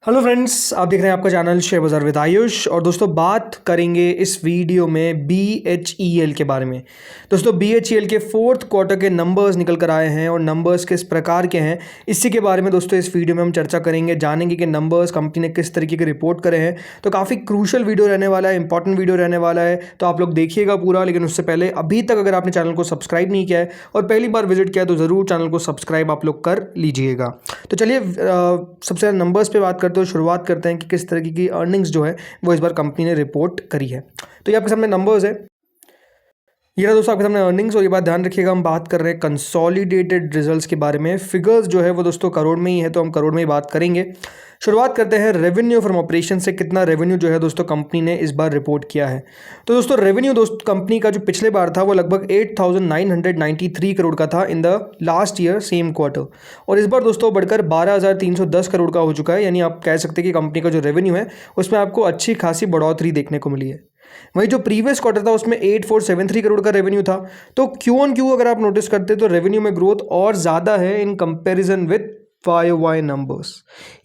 Hello friends, आप देख रहे हैं आपका चैनल शेयर बाजार विद आयुष। और दोस्तों बात करेंगे इस वीडियो में BHEL के बारे में। दोस्तों BHEL के फोर्थ क्वार्टर के नंबर्स निकल कर आए हैं और नंबर्स किस प्रकार के हैं इसी के बारे में दोस्तों इस वीडियो में हम चर्चा करेंगे, जानेंगे कि नंबर्स कंपनी ने किस तरीके के रिपोर्ट करे हैं। तो काफ़ी क्रूशल वीडियो रहने वाला है, इंपॉर्टेंट वीडियो रहने वाला है, तो आप लोग देखिएगा पूरा। लेकिन उससे पहले अभी तक अगर आपने चैनल को सब्सक्राइब नहीं किया है और पहली बार विजिट किया है तो ज़रूर चैनल को सब्सक्राइब आप लोग कर लीजिएगा। तो चलिए सबसे ज़्यादा नंबर्स पे बात करते हैं, शुरुआत करते हैं कि किस तरीके की अर्निंग्स जो है वो इस बार कंपनी ने रिपोर्ट करी है। तो ये आपके सामने नंबर्स है, ये रहा दोस्तों आपके सामने अर्निंग्स। और ये बात ध्यान रखिएगा, हम बात कर रहे हैं कंसोलिडेटेड रिजल्ट्स के बारे में। फिगर्स जो है वो दोस्तों करोड़ में ही है, तो हम करोड़ में ही बात करेंगे। शुरुआत करते हैं रेवेन्यू फ्रॉम ऑपरेशन से। कितना रेवेन्यू जो है दोस्तों कंपनी ने इस बार रिपोर्ट किया है। तो दोस्तों रेवेन्यू कंपनी का जो पिछले बार था वो लगभग 8,993 करोड़ का था in the last year same quarter, और इस बार दोस्तों बढ़कर 12,310 करोड़ का हो चुका है। यानी आप कह सकते हैं कि कंपनी का जो रेवेन्यू है उसमें आपको अच्छी खासी बढ़ोतरी देखने को मिली है। वहीं जो प्रीवियस क्वार्टर था उसमें 8,473 करोड़ का रेवेन्यू था। तो क्यू ऑन क्यू अगर आप नोटिस करते तो रेवेन्यू में ग्रोथ और ज़्यादा है in comparison with YoY numbers.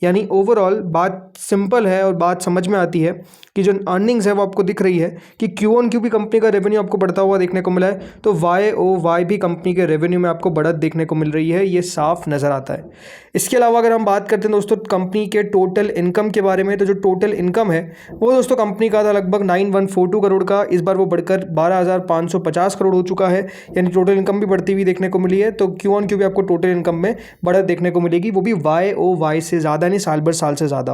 यानी ओवरऑल बात सिंपल है और बात समझ में आती है कि जो अर्निंग्स है वो आपको दिख रही है कि क्यू ऑन क्यू भी कंपनी का रेवेन्यू आपको बढ़ता हुआ देखने को मिला है, तो YoY भी कंपनी के रेवेन्यू में आपको बढ़त देखने को मिल रही है, ये साफ नज़र आता है। इसके अलावा अगर हम बात करते हैं दोस्तों कंपनी के टोटल इनकम के बारे में, तो जो टोटल इनकम है वो दोस्तों कंपनी का था लगभग 9,142 करोड़ का, इस बार वो बढ़कर 12,550 करोड़ हो चुका है। यानी टोटल इनकम भी बढ़ती हुई देखने को मिली है। तो क्यू ऑन क्यू भी आपको टोटल इनकम में बढ़त देखने को मिलेगी, वो भी YoY से ज़्यादा, नहीं साल भर साल से ज़्यादा।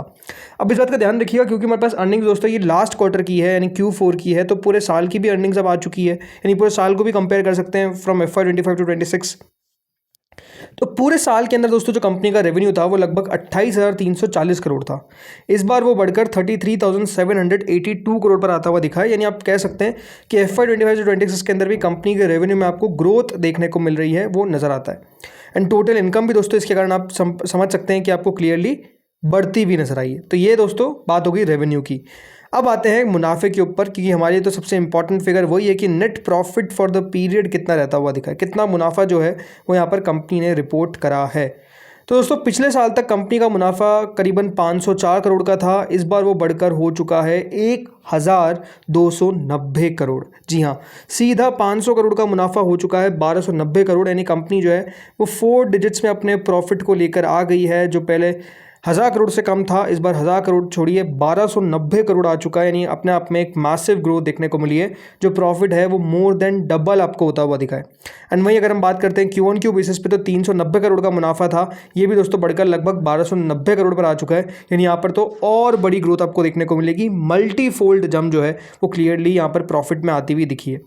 अब इस बात का ध्यान रखिएगा क्योंकि हमारे पास अर्निंग्स दोस्तों ये लास्ट क्वार्टर की है, यानी Q4 की है, तो पूरे साल की भी अर्निंग्स अब आ चुकी है। यानी पूरे साल को भी कंपेयर कर सकते हैं फ्रॉम FY25 टू 26। तो पूरे साल के अंदर दोस्तों जो कंपनी का रेवेन्यू था वो लगभग 28,340 करोड़ था। इस बार वो बढ़कर 33,782 करोड़ पर आता हुआ दिखा है। यानी आप कह सकते हैं कि FY25 से 26 के अंदर भी कंपनी के रेवेन्यू में आपको ग्रोथ देखने को मिल रही है, वो नज़र आता है। एंड टोटल इनकम भी दोस्तों इसके कारण आप समझ सकते हैं कि आपको क्लियरली बढ़ती भी नजर आई है। तो ये दोस्तों बात होगी रेवेन्यू की। अब आते हैं मुनाफे के ऊपर, क्योंकि हमारे लिए तो सबसे इंपॉर्टेंट फिगर वही है कि net profit for the period कितना रहता हुआ दिखा है, कितना मुनाफा जो है वो यहाँ पर कंपनी ने रिपोर्ट करा है। तो दोस्तों पिछले साल तक कंपनी का मुनाफा करीबन 504 करोड़ का था, इस बार वो बढ़कर हो चुका है 1,290 करोड़। जी हाँ, सीधा 500 करोड़ का मुनाफा हो चुका है 1,290 करोड़। यानी कंपनी जो है वो 4 डिजिट्स में अपने प्रॉफिट को लेकर आ गई है। जो पहले 1,000 करोड़ से कम था, इस बार 1,000 करोड़ छोड़िए 1,290 करोड़ आ चुका है। यानी अपने आप में एक मैसिव ग्रोथ देखने को मिली है। जो प्रॉफिट है वो मोर देन डबल आपको होता हुआ दिखा है। एंड वहीं अगर हम बात करते हैं क्यू ऑन क्यू बेसिस पे, तो 390 करोड़ का मुनाफा था, ये भी दोस्तों बढ़कर लगभग 1,290 करोड़ पर आ चुका है। यानी यहाँ पर तो और बड़ी ग्रोथ आपको देखने को मिलेगी, मल्टीफोल्ड जंप जो है वो क्लियरली यहाँ पर प्रॉफिट में आती हुई दिखी है।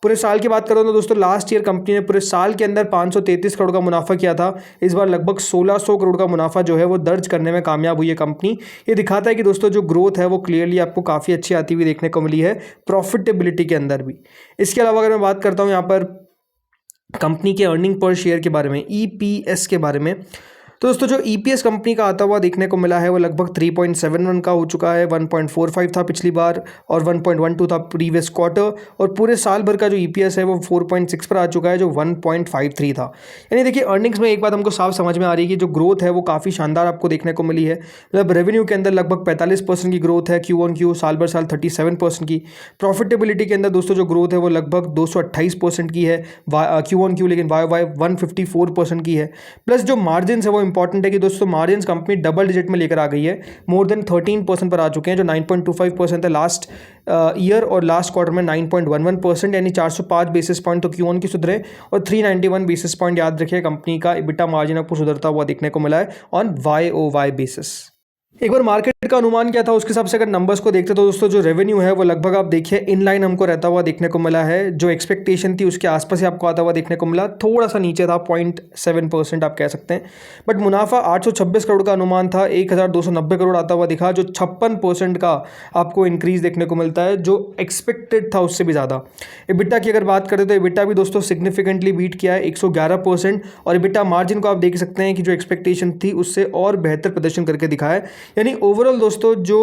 पूरे साल की बात करो तो दोस्तों लास्ट ईयर कंपनी ने पूरे साल के अंदर 533 करोड़ का मुनाफा किया था। इस बार लगभग 1,600 करोड़ का मुनाफा जो है वो दर्ज करने में कामयाब हुई है कंपनी। ये दिखाता है कि दोस्तों जो ग्रोथ है वो क्लियरली आपको काफ़ी अच्छी आती हुई देखने को मिली है प्रॉफिटेबिलिटी के अंदर भी। इसके अलावा अगर मैं बात करता हूँ यहाँ पर कंपनी के अर्निंग पर शेयर के बारे में, EPS के बारे में, तो दोस्तों जो EPS कंपनी का आता हुआ देखने को मिला है वो लगभग 3.71 का हो चुका है। 1.45 था पिछली बार और 1.12 था प्रीवियस क्वार्टर, और पूरे साल भर का जो EPS है वो 4.6 पर आ चुका है जो 1.53 था। यानी देखिए अर्निंग्स में एक बात हमको साफ समझ में आ रही है कि जो ग्रोथ है वो काफ़ी शानदार आपको देखने को मिली है। मतलब रेवेन्यू के अंदर लगभग 45% की ग्रोथ है क्यू ऑन क्यू, साल भर साल 37% की। प्रॉफिटेबिलिटी के अंदर दोस्तों जो ग्रोथ है वो लगभग 228% की है क्यू ऑन क्यू, लेकिन YoY 154% की है। प्लस जो मार्जिन है वो इंपॉर्टेंट है कि दोस्तों मार्जिन कंपनी डबल डिजिट में लेकर आ गई है, मोर देन 13% पर आ चुके हैं। जो 9.25% है लास्ट ईयर और लास्ट क्वार्टर में 9.11%, यानी 405 बेसिस पॉइंट तो क्यू ऑन की सुधरे और 391 बेसिस पॉइंट याद रखिए कंपनी का EBITDA मार्जिन आपको सुधरता हुआ देखने को मिला है ऑन YoY बेसिस। एक बार मार्केट का अनुमान क्या था उसके हिसाब से अगर नंबर्स को देखते तो दोस्तों जो रेवेन्यू है वो लगभग आप देखिए इनलाइन हमको रहता हुआ देखने को मिला है। जो एक्सपेक्टेशन थी उसके आसपास ही आपको आता हुआ देखने को मिला, थोड़ा सा नीचे था 0.7% आप कह सकते हैं। बट मुनाफा 826 करोड़ का अनुमान था, 1,290 करोड़ आता हुआ दिखा, जो 56% का आपको इंक्रीज देखने को मिलता है, जो एक्सपेक्टेड था उससे भी ज़्यादा। EBITDA की अगर बात करें तो EBITDA भी दोस्तों सिग्निफिकेंटली बीट किया है 111%, और EBITDA मार्जिन को आप देख सकते हैं कि जो एक्सपेक्टेशन थी उससे और बेहतर प्रदर्शन करके दिखाया है। यानी ओवरऑल दोस्तों जो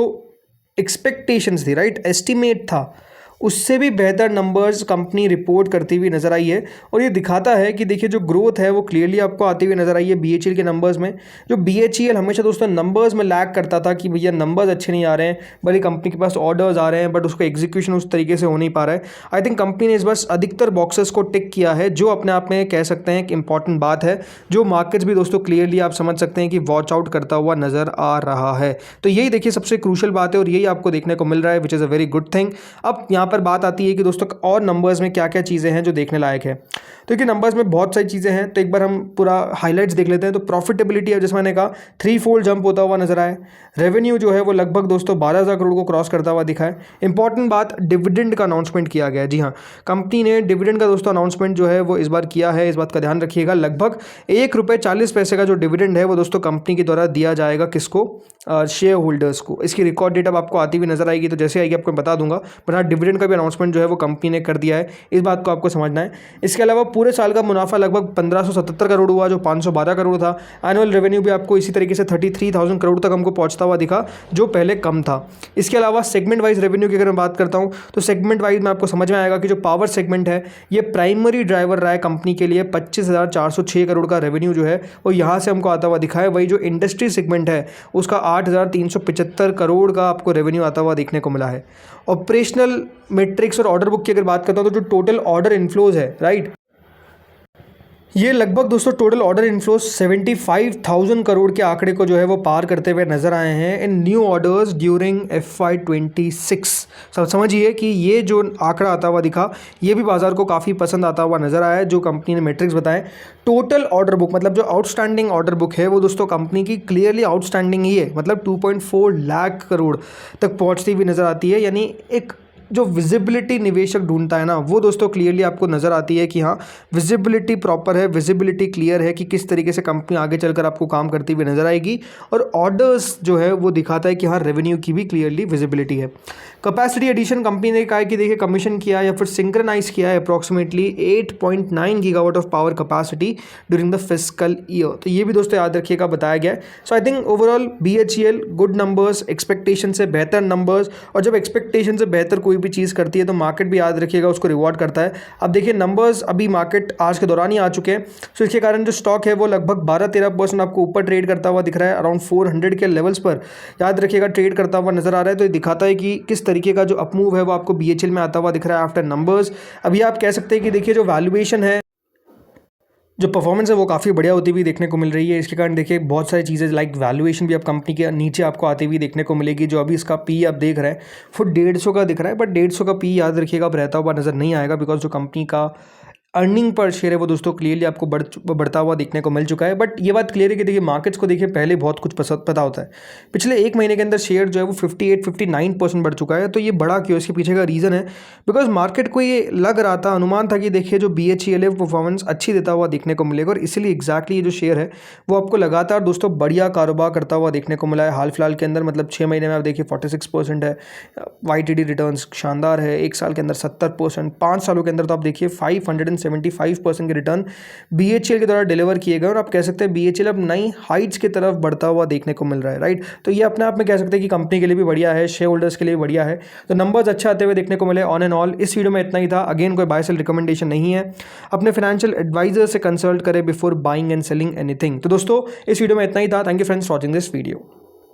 एक्सपेक्टेशंस थी, राइट, एस्टिमेट था, उससे भी बेहतर नंबर्स कंपनी रिपोर्ट करती हुई नज़र आई है। और ये दिखाता है कि देखिए जो ग्रोथ है वो क्लियरली आपको आती हुई नज़र आई है BHEL के नंबर्स में। जो BHEL हमेशा दोस्तों नंबर्स में लैग करता था कि भैया नंबर्स अच्छे नहीं आ रहे हैं, भले कंपनी के पास ऑर्डर्स आ रहे हैं बट उसका एग्जीक्यूशन उस तरीके से हो नहीं पा रहा है। आई थिंक कंपनी ने इस बार अधिकतर बॉक्सेस को टिक किया है, जो अपने आप में कह सकते हैं एक इंपॉर्टेंट बात है, जो मार्केट्स भी दोस्तों क्लियरली आप समझ सकते हैं कि वॉच आउट करता हुआ नज़र आ रहा है। तो यही देखिए सबसे क्रूशियल बात है और यही आपको देखने को मिल रहा है, which is a very good thing. अब यहाँ पर बात आती है कि दोस्तों और नंबर्स में क्या क्या चीज़ें हैं जो देखने लायक है। तो देखिए नंबर्स में बहुत सारी चीज़ें हैं, तो एक बार हम पूरा हाइलाइट्स देख लेते हैं। तो प्रॉफिटेबिलिटी है, जैसे मैंने कहा 3-fold जंप होता हुआ नजर आए। रेवेन्यू जो है वो लगभग दोस्तों 12,000 करोड़ को क्रॉस करता हुआ दिखा है। इंपॉर्टेंट बात, डिविडेंड का अनाउंसमेंट किया गया है। जी हाँ, कंपनी ने डिविडेंड का दोस्तों अनाउंसमेंट जो है वो इस बार किया है, इस बात का ध्यान रखिएगा। लगभग ₹1.40 का जो डिविडेंड है वो दोस्तों कंपनी के द्वारा दिया जाएगा, किसको? शेयर होल्डर्स को। इसकी रिकॉर्ड डेट अब आपको आती हुई नजर आएगी, तो जैसे आएगी आपको बता दूंगा। बट हाँ, डिविडेंड का भी अनाउंसमेंट जो है वो कंपनी ने कर दिया है, इस बात को आपको समझना है। इसके अलावा पूरे साल का मुनाफा लगभग 1577 करोड़ हुआ, जो 512 करोड़ था। एनुअल रेवेन्यू भी आपको इसी तरीके से 33,000 करोड़ तक हमको पहुंचता हुआ दिखा, जो पहले कम था। इसके अलावा सेगमेंट वाइज रेवेन्यू की अगर मैं बात करता हूं, तो सेगमेंट वाइज में आपको समझ में आएगा कि जो पावर सेगमेंट है ये प्राइमरी ड्राइवर रहा है कंपनी के लिए। 25,406 करोड़ का रेवेन्यू जो है वो यहाँ से हमको आता हुआ दिखा है। वही जो इंडस्ट्री सेगमेंट है उसका 8,375 करोड़ का आपको रेवेन्यू आता हुआ देखने को मिला है। ऑपरेशनल मेट्रिक्स और ऑर्डर बुक की अगर बात करता हूं, तो जो टोटल ऑर्डर इनफ्लोज है, राइट, ये लगभग दोस्तों टोटल ऑर्डर इनफ्लोज 75,000 करोड़ के आंकड़े को जो है वो पार करते हुए नजर आए हैं इन न्यू ऑर्डर्स ड्यूरिंग FY26। सब समझिए कि ये जो आंकड़ा आता हुआ दिखा ये भी बाजार को काफ़ी पसंद आता हुआ नजर आया है, जो कंपनी ने मैट्रिक्स बताए। टोटल ऑर्डर बुक मतलब जो आउटस्टैंडिंग ऑर्डर बुक है वो दोस्तों कंपनी की क्लियरली आउटस्टैंडिंग ही है, मतलब 2.4 लाख करोड़ तक पहुँचती हुई नजर आती है। यानी एक जो विजिबिलिटी निवेशक ढूंढता है ना, वो दोस्तों क्लियरली आपको नज़र आती है कि हाँ विजिबिलिटी प्रॉपर है, विजिबिलिटी क्लियर है कि किस तरीके से कंपनी आगे चलकर आपको काम करती हुई नज़र आएगी। और ऑर्डर्स जो है वो दिखाता है कि हाँ रेवेन्यू की भी क्लियरली विजिबिलिटी है। कैपेसिटी एडिशन कंपनी ने कहा है कि देखिए कमीशन किया या फिर सिंक्रोनाइज किया है approximately 8.9 gigawatt of power capacity during the fiscal year. तो ये भी दोस्तों याद रखिएगा, बताया गया है। So I think overall BHEL good numbers, expectation से बेहतर नंबर्स। और जब एक्सपेक्टेशन से बेहतर कोई भी चीज़ करती है तो मार्केट भी याद रखिएगा उसको रिवॉर्ड करता है। अब देखिए नंबर्स अभी मार्केट आज के दौरान ही आ चुके हैं, सो इसके कारण जो स्टॉक है वो लगभग 12-13% आपको ऊपर ट्रेड करता हुआ दिख रहा है, अराउंड 400 के लेवल्स पर याद रखिएगा ट्रेड करता हुआ नजर आ रहा है। तो ये दिखाता है कि किस तरीके का जो अपमूव है वो आपको BHEL में आता हुआ दिख रहा है आफ्टर नंबर्स। अभी आप कह सकते हैं कि देखिए जो वैल्यूएशन है, जो परफॉर्मेंस है वो काफ़ी बढ़िया होती हुई देखने को मिल रही है। इसके कारण देखिए बहुत सारी चीज़ें लाइक वैल्यूएशन भी अब कंपनी के नीचे आपको आती हुई देखने को मिलेगी। जो अभी इसका पी आप देख रहे हैं वो 150 का दिख रहा है, बट 150 का पी याद रखिएगा अब रहता हुआ नज़र नहीं आएगा, बिकॉज जो कंपनी का अर्निंग पर शेयर है वो दोस्तों क्लियरली आपको बढ़ता हुआ देखने को मिल चुका है। बट ये बात क्लियर है कि देखिए मार्केट्स को देखिए पहले बहुत कुछ पता होता है। पिछले एक महीने के अंदर शेयर जो है वो 58-59% बढ़ चुका है। तो ये बढ़ा क्यों, इसके पीछे का रीज़न है बिकॉज मार्केट को ये लग रहा था, अनुमान था कि देखिए जो BHEL है परफॉर्मेंस अच्छी देता हुआ देखने को मिलेगा, और इसीलिए एक्जैक्टली ये जो शेयर है वो आपको लगातार दोस्तों बढ़िया कारोबार करता हुआ देखने को मिला है हाल फिलहाल के अंदर। मतलब 6 महीने में आप देखिए 46% है, YTD रिटर्न्स शानदार है, एक साल के अंदर 70%, 5 सालों के अंदर तो आप देखिए 575% के रिटर्न BHEL के द्वारा डिलीवर किए गए। और आप कह सकते हैं BHEL अब नई हाइट्स की तरफ बढ़ता हुआ देखने को मिल रहा है, राइट। तो ये अपने आप में कह सकते हैं कि कंपनी के लिए भी बढ़िया है, शेयर होल्डर्स के लिए बढ़िया है। तो नंबर्स अच्छे आते हुए देखने को मिले ऑन एंड ऑल। इस वीडियो में इतना ही था। अगेन कोई बाय सेल रिकमेंडेशन नहीं है, अपने फाइनेंशियल एडवाइजर से कंसल्ट करें before buying and selling anything. तो दोस्तों इस वीडियो में इतना ही था। Thank you friends for watching this video.